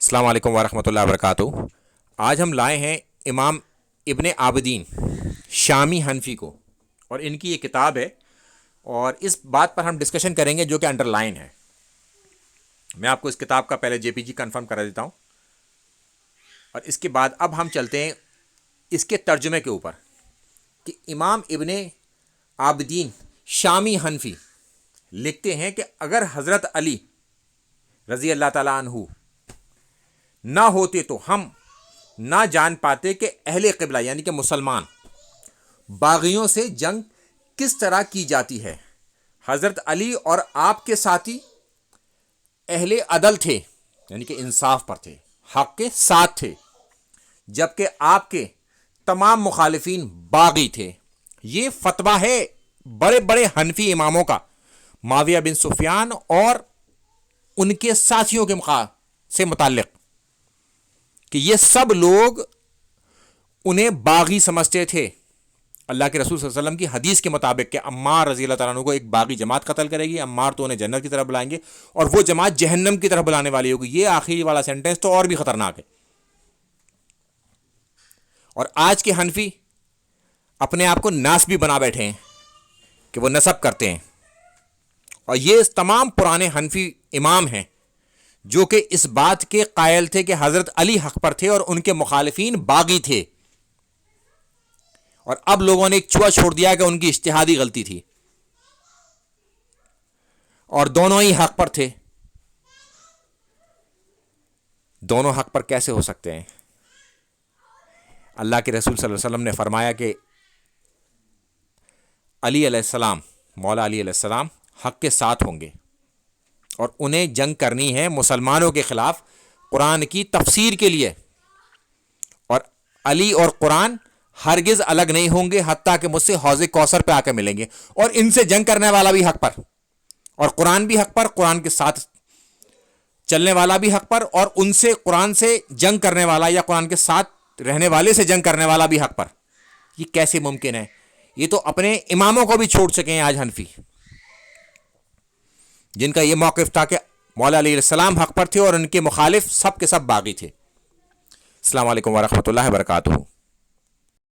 السلام علیکم ورحمۃ اللہ وبرکاتہ۔ آج ہم لائے ہیں امام ابن عابدین شامی حنفی کو، اور ان کی یہ کتاب ہے، اور اس بات پر ہم ڈسکشن کریں گے جو کہ انڈر لائن ہے۔ میں آپ کو اس کتاب کا پہلے جے پی جی کنفرم کرا دیتا ہوں، اور اس کے بعد اب ہم چلتے ہیں اس کے ترجمے کے اوپر کہ امام ابن عابدین شامی حنفی لکھتے ہیں کہ اگر حضرت علی رضی اللہ تعالیٰ عنہ نہ ہوتے تو ہم نہ جان پاتے کہ اہل قبلہ یعنی کہ مسلمان باغیوں سے جنگ کس طرح کی جاتی ہے۔ حضرت علی اور آپ کے ساتھی اہل عدل تھے، یعنی کہ انصاف پر تھے، حق کے ساتھ تھے، جبکہ آپ کے تمام مخالفین باغی تھے۔ یہ فتویٰ ہے بڑے بڑے حنفی اماموں کا، معاویہ بن سفیان اور ان کے ساتھیوں کے سے متعلق، کہ یہ سب لوگ انہیں باغی سمجھتے تھے۔ اللہ کے رسول صلی اللہ علیہ وسلم کی حدیث کے مطابق کہ عمار رضی اللہ تعالیٰ عنہ کو ایک باغی جماعت قتل کرے گی، عمار تو انہیں جنت کی طرف بلائیں گے اور وہ جماعت جہنم کی طرف بلانے والی ہوگی۔ یہ آخری والا سینٹنس تو اور بھی خطرناک ہے۔ اور آج کے حنفی اپنے آپ کو ناسبی بنا بیٹھے ہیں کہ وہ نسب کرتے ہیں، اور یہ تمام پرانے حنفی امام ہیں جو کہ اس بات کے قائل تھے کہ حضرت علی حق پر تھے اور ان کے مخالفین باغی تھے، اور اب لوگوں نے ایک چوہا چھوڑ دیا کہ ان کی اجتہادی غلطی تھی، اور دونوں ہی حق پر تھے۔ دونوں حق پر کیسے ہو سکتے ہیں؟ اللہ کے رسول صلی اللہ علیہ وسلم نے فرمایا کہ علی علیہ السلام، مولا علی علیہ السلام حق کے ساتھ ہوں گے، اور انہیں جنگ کرنی ہے مسلمانوں کے خلاف قرآن کی تفسیر کے لیے، اور علی اور قرآن ہرگز الگ نہیں ہوں گے حتیٰ کہ مجھ سے حوض کوثر پہ آ کے ملیں گے، اور ان سے جنگ کرنے والا بھی حق پر، اور قرآن بھی حق پر، قرآن کے ساتھ چلنے والا بھی حق پر، اور ان سے قرآن سے جنگ کرنے والا یا قرآن کے ساتھ رہنے والے سے جنگ کرنے والا بھی حق پر۔ یہ کیسے ممکن ہے؟ یہ تو اپنے اماموں کو بھی چھوڑ چکے ہیں آج حنفی، جن کا یہ موقف تھا کہ مولا علیہ السلام حق پر تھے اور ان کے مخالف سب کے سب باغی تھے۔ السلام علیکم ورحمۃ اللہ وبرکاتہ۔